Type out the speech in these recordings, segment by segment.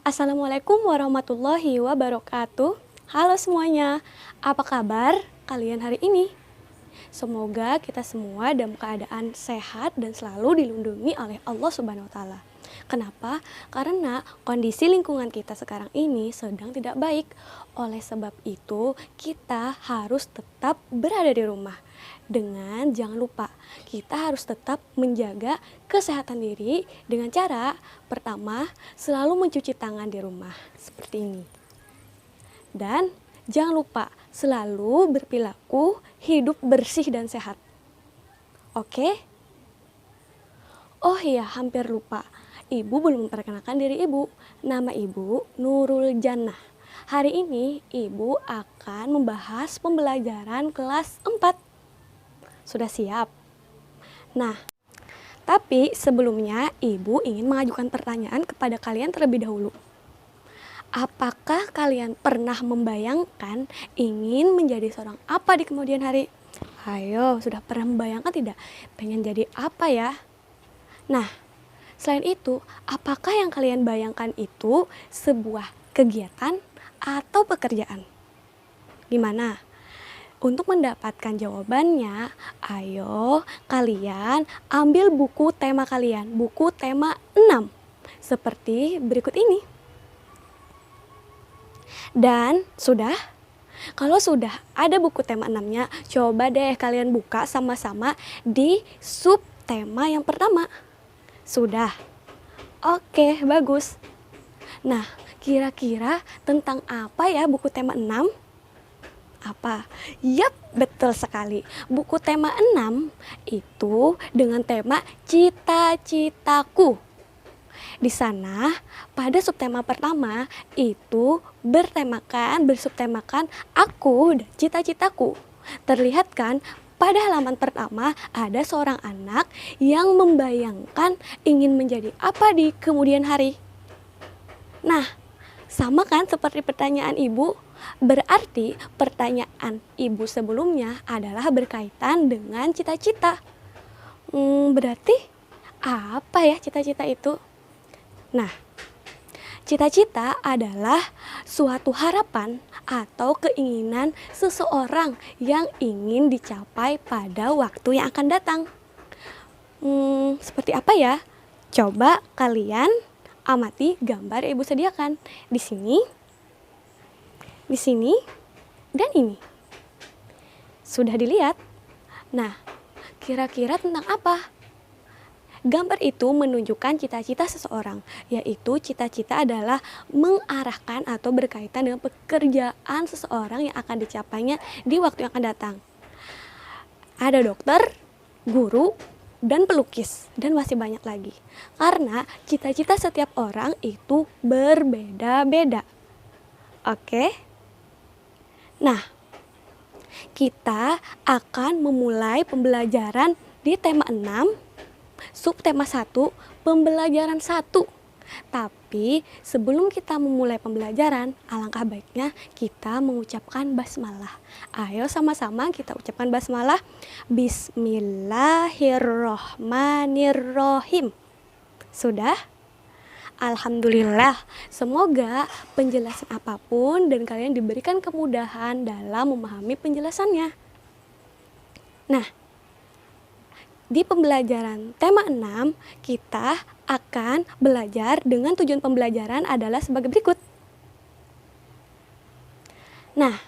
Assalamualaikum warahmatullahi wabarakatuh. Halo semuanya, apa kabar kalian hari ini? Semoga kita semua dalam keadaan sehat dan selalu dilindungi oleh Allah Subhanahu wa Ta'ala. Kenapa? Karena kondisi lingkungan kita sekarang ini sedang tidak baik. Oleh sebab itu, kita harus tetap berada di rumah. Dengan jangan lupa, kita harus tetap menjaga kesehatan diri dengan cara pertama, selalu mencuci tangan di rumah seperti ini. Dan jangan lupa selalu berperilaku hidup bersih dan sehat. Oke? Oh iya, hampir lupa. Ibu belum memperkenalkan diri ibu. Nama ibu Nurul Jannah. Hari ini ibu akan membahas pembelajaran kelas 4. Sudah siap? Nah, tapi sebelumnya ibu ingin mengajukan pertanyaan kepada kalian terlebih dahulu. Apakah kalian pernah membayangkan ingin menjadi seorang apa di kemudian hari? Ayo, sudah pernah membayangkan tidak? Pengen jadi apa ya? Nah, selain itu, apakah yang kalian bayangkan itu sebuah kegiatan atau pekerjaan? Gimana? Untuk mendapatkan jawabannya, ayo kalian ambil buku tema kalian, buku tema 6, seperti berikut ini. Dan sudah? Kalau sudah ada buku tema 6-nya, coba deh kalian buka sama-sama di sub tema yang pertama. Sudah? Oke, bagus. Nah, kira-kira tentang apa ya buku tema 6? Apa? Yap, betul sekali. Buku tema 6 itu dengan tema cita-citaku. Di sana, pada subtema pertama itu bersubtemakan aku dan cita-citaku. Terlihat kan, pada halaman pertama ada seorang anak yang membayangkan ingin menjadi apa di kemudian hari. Nah, sama kan seperti pertanyaan ibu? Berarti pertanyaan ibu sebelumnya adalah berkaitan dengan cita-cita. Berarti apa ya cita-cita itu? Nah, cita-cita adalah suatu harapan atau keinginan seseorang yang ingin dicapai pada waktu yang akan datang. Seperti apa ya? Coba kalian amati gambar yang ibu sediakan. Di sini, dan ini. Sudah dilihat? Nah, kira-kira tentang apa? Gambar itu menunjukkan cita-cita seseorang, yaitu cita-cita adalah mengarahkan atau berkaitan dengan pekerjaan seseorang yang akan dicapainya di waktu yang akan datang. Ada dokter, guru, dan pelukis, dan masih banyak lagi. Karena cita-cita setiap orang itu berbeda-beda. Oke? Nah, kita akan memulai pembelajaran di tema 6, subtema 1, pembelajaran 1. Tapi sebelum kita memulai pembelajaran, alangkah baiknya kita mengucapkan basmalah. Ayo sama-sama kita ucapkan basmalah. Bismillahirrohmanirrohim. Sudah? Alhamdulillah, semoga penjelasan apapun dan kalian diberikan kemudahan dalam memahami penjelasannya. Nah, di pembelajaran tema 6, kita akan belajar dengan tujuan pembelajaran adalah sebagai berikut. Nah,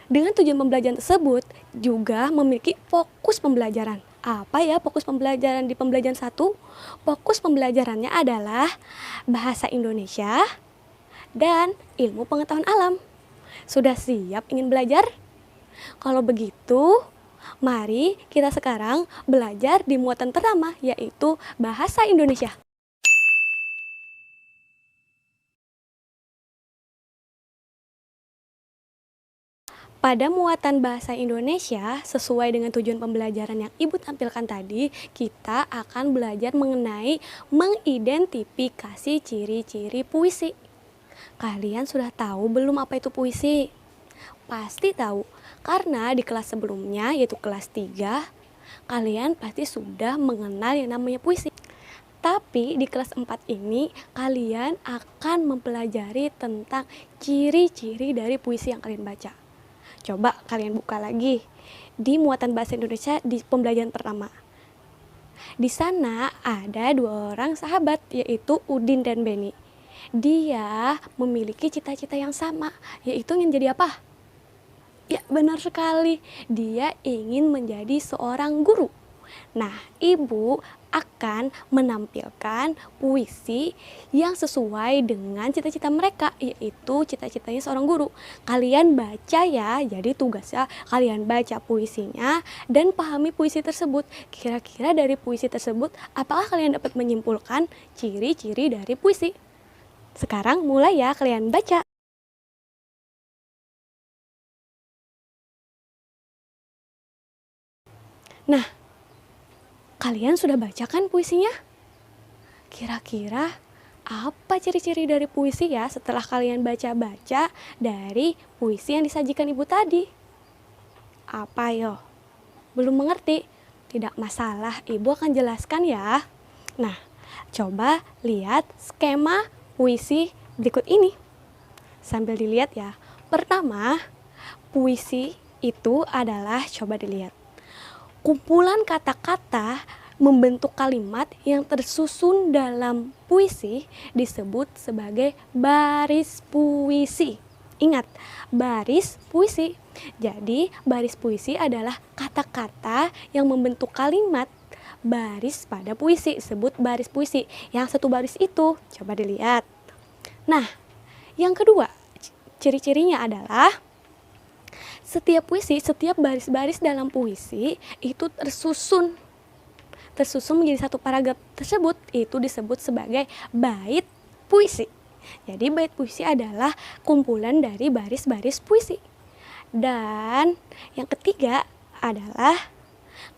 dengan tujuan pembelajaran tersebut juga memiliki fokus pembelajaran. Apa ya fokus pembelajaran di pembelajaran 1? Fokus pembelajarannya adalah bahasa Indonesia dan ilmu pengetahuan alam. Sudah siap ingin belajar? Kalau begitu, mari kita sekarang belajar di muatan pertama, yaitu bahasa Indonesia. Pada muatan bahasa Indonesia, sesuai dengan tujuan pembelajaran yang ibu tampilkan tadi, kita akan belajar mengenai mengidentifikasi ciri-ciri puisi. Kalian sudah tahu belum apa itu puisi? Pasti tahu, karena di kelas sebelumnya, yaitu kelas 3, kalian pasti sudah mengenal yang namanya puisi. Tapi di kelas 4 ini kalian akan mempelajari tentang ciri-ciri dari puisi yang kalian baca. Coba kalian buka lagi di muatan bahasa Indonesia di pembelajaran pertama. Di sana ada 2 orang sahabat, yaitu Udin dan Beni. Dia memiliki cita-cita yang sama, yaitu ingin jadi apa? Ya, benar sekali. Dia ingin menjadi seorang guru. Nah, Ibu akan menampilkan puisi yang sesuai dengan cita-cita mereka, yaitu cita-citanya seorang guru. Kalian baca ya, jadi tugasnya kalian baca puisinya dan pahami puisi tersebut. Kira-kira dari puisi tersebut, apakah kalian dapat menyimpulkan ciri-ciri dari puisi? Sekarang mulai ya kalian baca. Nah, kalian sudah baca kan puisinya? Kira-kira apa ciri-ciri dari puisi ya setelah kalian baca-baca dari puisi yang disajikan Ibu tadi? Apa yo? Belum mengerti? Tidak masalah, Ibu akan jelaskan ya. Nah, coba lihat skema puisi berikut ini. Sambil dilihat ya. Pertama, puisi itu adalah, coba dilihat, kumpulan kata-kata membentuk kalimat yang tersusun dalam puisi disebut sebagai baris puisi. Ingat, baris puisi. Jadi, baris puisi adalah kata-kata yang membentuk kalimat baris pada puisi, disebut baris puisi. Yang satu baris itu, coba dilihat. Nah, yang kedua, ciri-cirinya adalah setiap puisi, setiap baris-baris dalam puisi itu tersusun menjadi satu paragraf tersebut, itu disebut sebagai bait puisi. Jadi bait puisi adalah kumpulan dari baris-baris puisi. Dan yang ketiga adalah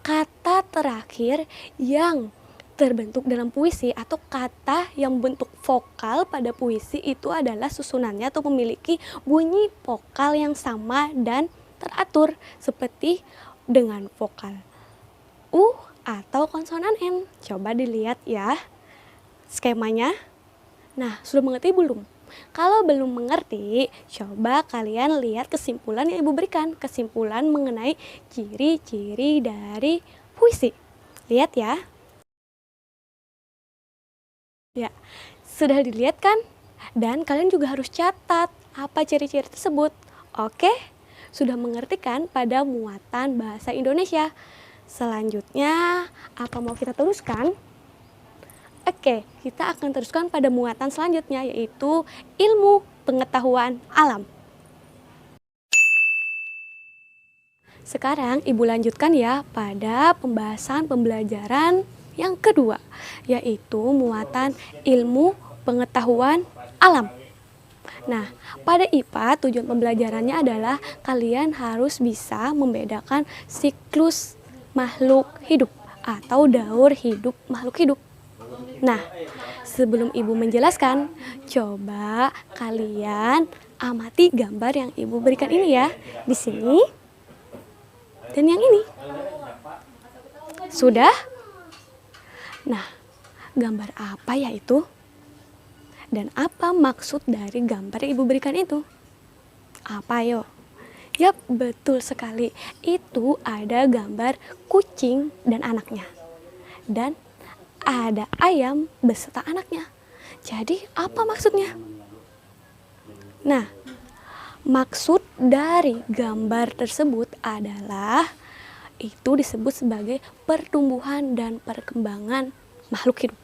kata terakhir yang terbentuk dalam puisi atau kata yang bentuk vokal pada puisi itu adalah susunannya atau memiliki bunyi vokal yang sama dan teratur seperti dengan vokal U atau konsonan N. Coba dilihat ya skemanya. Nah, sudah mengerti belum? Kalau belum mengerti, coba kalian lihat kesimpulan yang Ibu berikan. Kesimpulan mengenai ciri-ciri dari puisi. Lihat ya. Ya, sudah dilihat kan? Dan kalian juga harus catat apa ciri-ciri tersebut. Oke? Sudah mengerti kan pada muatan bahasa Indonesia? Selanjutnya, apa mau kita teruskan? Oke, kita akan teruskan pada muatan selanjutnya, yaitu ilmu pengetahuan alam. Sekarang Ibu lanjutkan ya pada pembahasan pembelajaran yang kedua, yaitu muatan ilmu pengetahuan alam. Nah, pada IPA tujuan pembelajarannya adalah kalian harus bisa membedakan siklus makhluk hidup atau daur hidup makhluk hidup. Nah, sebelum Ibu menjelaskan, coba kalian amati gambar yang Ibu berikan ini ya. Di sini dan yang ini. Sudah? Nah, gambar apa ya itu? Dan apa maksud dari gambar yang Ibu berikan itu? Apa yo? Yap, betul sekali. Itu ada gambar kucing dan anaknya. Dan ada ayam beserta anaknya. Jadi apa maksudnya? Nah, maksud dari gambar tersebut adalah itu disebut sebagai pertumbuhan dan perkembangan makhluk hidup.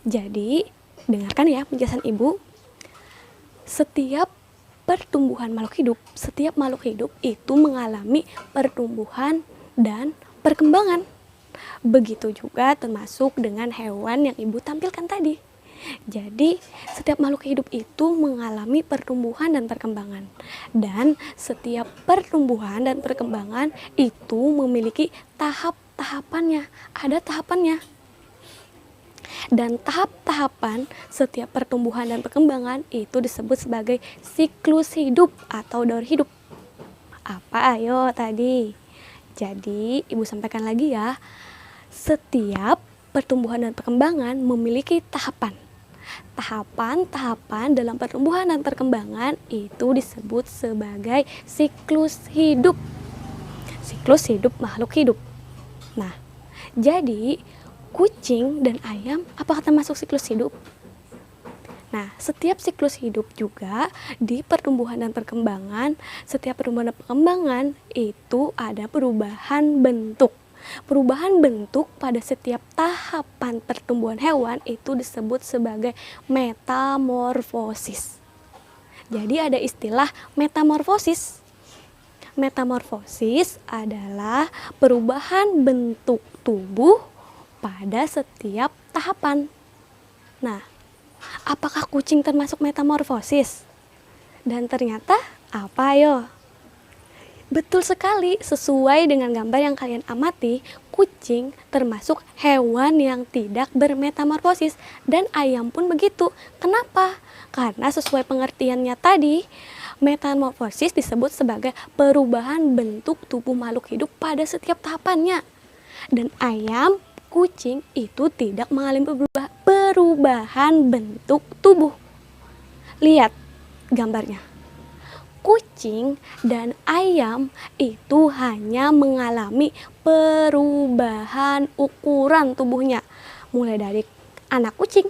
Jadi, dengarkan ya penjelasan Ibu. Setiap pertumbuhan makhluk hidup, setiap makhluk hidup itu mengalami pertumbuhan dan perkembangan. Begitu juga termasuk dengan hewan yang Ibu tampilkan tadi. Jadi, setiap makhluk hidup itu mengalami pertumbuhan dan perkembangan. Dan setiap pertumbuhan dan perkembangan itu memiliki tahap-tahapannya. Ada tahapannya. Dan tahap-tahapan setiap pertumbuhan dan perkembangan itu disebut sebagai siklus hidup atau daur hidup. Apa ayo tadi? Jadi Ibu sampaikan lagi ya. Setiap pertumbuhan dan perkembangan memiliki tahapan. Tahapan-tahapan dalam pertumbuhan dan perkembangan itu disebut sebagai siklus hidup. Siklus hidup makhluk hidup. Nah, jadi kucing dan ayam apakah termasuk siklus hidup? Nah, setiap siklus hidup juga di pertumbuhan dan perkembangan, setiap pertumbuhan dan perkembangan itu ada perubahan bentuk. Perubahan bentuk pada setiap tahapan pertumbuhan hewan itu disebut sebagai metamorfosis. Jadi ada istilah metamorfosis. Metamorfosis adalah perubahan bentuk tubuh pada setiap tahapan. Nah, apakah kucing termasuk metamorfosis? Dan ternyata apa ayo? Betul sekali, sesuai dengan gambar yang kalian amati, kucing termasuk hewan yang tidak bermetamorfosis dan ayam pun begitu. Kenapa? Karena sesuai pengertiannya tadi, metamorfosis disebut sebagai perubahan bentuk tubuh makhluk hidup pada setiap tahapannya. Dan ayam, kucing itu tidak mengalami perubahan bentuk tubuh. Lihat gambarnya. Kucing dan ayam itu hanya mengalami perubahan ukuran tubuhnya. Mulai dari anak kucing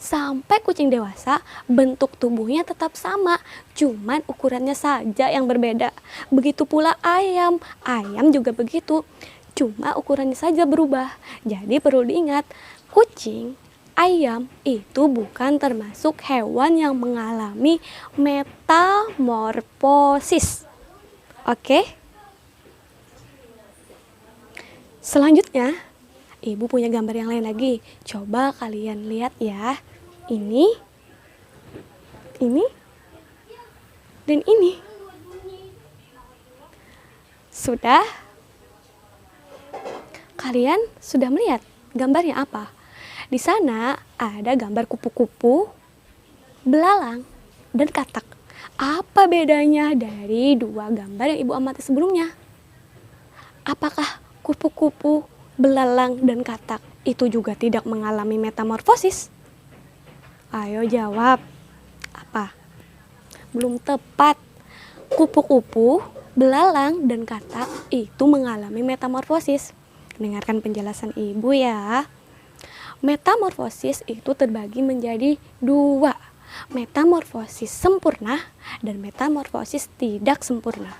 sampai kucing dewasa, bentuk tubuhnya tetap sama, cuman ukurannya saja yang berbeda. Begitu pula ayam, ayam juga begitu, cuma ukurannya saja berubah. Jadi perlu diingat, kucing, ayam itu bukan termasuk hewan yang mengalami metamorfosis. Oke? Selanjutnya, Ibu punya gambar yang lain lagi. Coba kalian lihat ya. Ini, dan ini. Sudah? Kalian sudah melihat gambarnya apa? Di sana ada gambar kupu-kupu, belalang, dan katak. Apa bedanya dari dua gambar yang Ibu amati sebelumnya? Apakah kupu-kupu, belalang, dan katak itu juga tidak mengalami metamorfosis? Ayo jawab. Apa? Belum tepat. Kupu-kupu, belalang, dan katak itu mengalami metamorfosis. Dengarkan penjelasan Ibu ya. Metamorfosis itu terbagi menjadi dua. Metamorfosis sempurna dan metamorfosis tidak sempurna.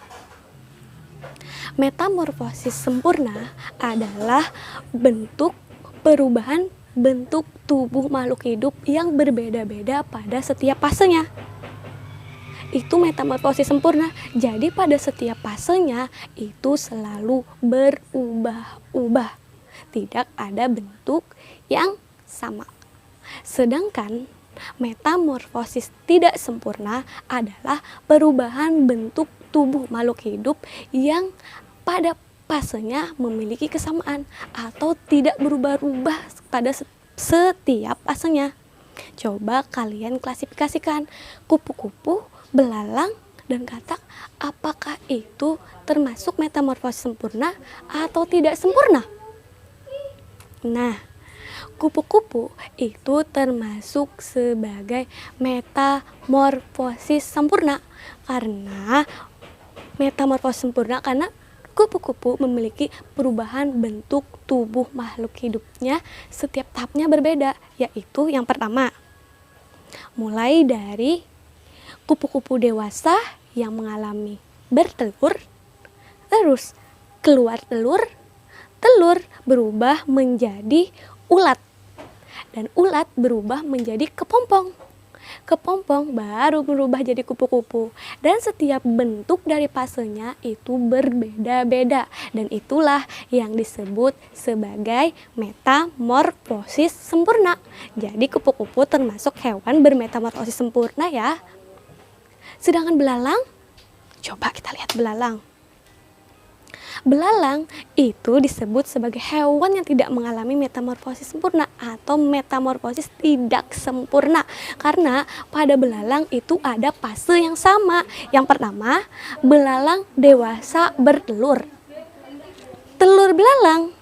Metamorfosis sempurna adalah bentuk perubahan bentuk tubuh makhluk hidup yang berbeda-beda pada setiap fasenya. Itu metamorfosis sempurna. Jadi pada setiap fasenya itu selalu berubah-ubah. Tidak ada bentuk yang sama. Sedangkan metamorfosis tidak sempurna adalah perubahan bentuk tubuh makhluk hidup yang pada fasenya memiliki kesamaan atau tidak berubah-ubah pada setiap fasenya. Coba kalian klasifikasikan kupu-kupu, belalang, dan katak, apakah itu termasuk metamorfosis sempurna atau tidak sempurna? Nah, kupu-kupu itu termasuk sebagai metamorfosis sempurna karena kupu-kupu memiliki perubahan bentuk tubuh makhluk hidupnya setiap tahapnya berbeda, yaitu yang pertama, mulai dari kupu-kupu dewasa yang mengalami bertelur, terus keluar telur, telur berubah menjadi ulat, dan ulat berubah menjadi kepompong. Kepompong baru berubah jadi kupu-kupu, dan setiap bentuk dari fasenya itu berbeda-beda, dan itulah yang disebut sebagai metamorfosis sempurna. Jadi kupu-kupu termasuk hewan bermetamorfosis sempurna ya. Sedangkan belalang, coba kita lihat belalang. Belalang itu disebut sebagai hewan yang tidak mengalami metamorfosis sempurna atau metamorfosis tidak sempurna. Karena pada belalang itu ada fase yang sama. Yang pertama, belalang dewasa bertelur. Telur belalang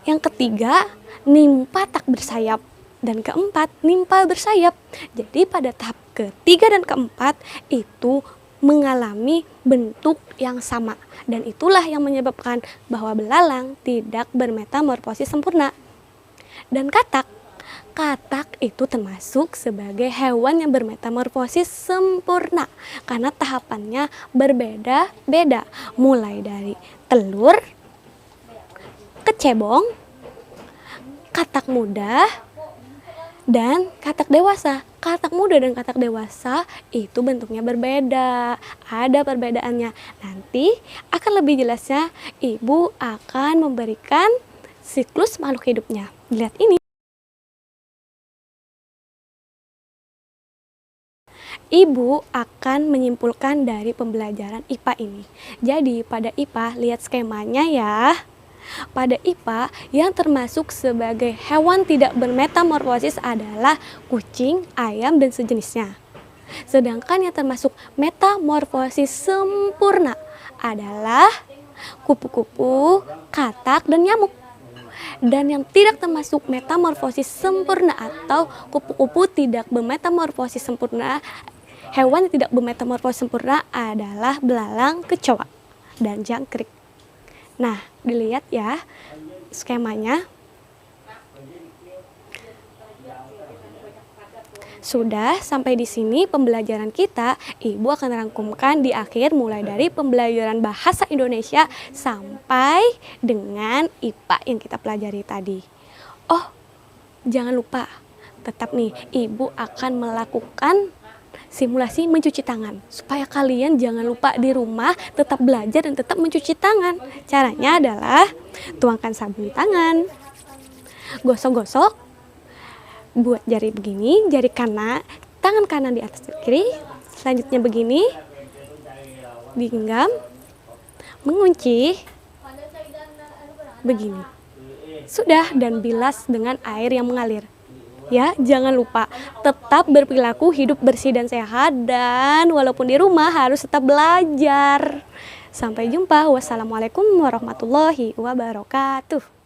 Yang ketiga, nimpa tak bersayap. Dan keempat, nimpa bersayap. Jadi pada tahap ketiga dan keempat itu mengalami bentuk yang sama. Dan itulah yang menyebabkan bahwa belalang tidak bermetamorfosis sempurna. Dan katak itu termasuk sebagai hewan yang bermetamorfosis sempurna karena tahapannya berbeda-beda, mulai dari telur, kecebong, katak muda, dan katak dewasa. Katak muda dan katak dewasa itu bentuknya berbeda, ada perbedaannya. Nanti akan lebih jelasnya ibu akan memberikan siklus makhluk hidupnya. Lihat ini. Ibu akan menyimpulkan dari pembelajaran IPA ini. Jadi pada IPA lihat skemanya ya. Pada IPA yang termasuk sebagai hewan tidak bermetamorfosis adalah kucing, ayam, dan sejenisnya. Sedangkan yang termasuk metamorfosis sempurna adalah kupu-kupu, katak, dan nyamuk. Dan yang tidak termasuk metamorfosis sempurna atau kupu-kupu tidak bermetamorfosis sempurna, hewan yang tidak bermetamorfosis sempurna adalah belalang, kecoa, dan jangkrik. Nah, dilihat ya skemanya. Sudah sampai di sini pembelajaran kita. Ibu akan rangkumkan di akhir mulai dari pembelajaran bahasa Indonesia sampai dengan IPA yang kita pelajari tadi. Oh, jangan lupa, tetap nih Ibu akan melakukan simulasi mencuci tangan supaya kalian jangan lupa di rumah tetap belajar dan tetap mencuci tangan. Caranya adalah tuangkan sabun di tangan, gosok-gosok, buat jari begini, jari kanan, tangan kanan di atas kiri, selanjutnya begini, digenggam, mengunci, begini. Sudah, dan bilas dengan air yang mengalir. Ya, jangan lupa tetap berperilaku hidup bersih dan sehat, dan walaupun di rumah harus tetap belajar. Sampai jumpa. Wassalamualaikum warahmatullahi wabarakatuh.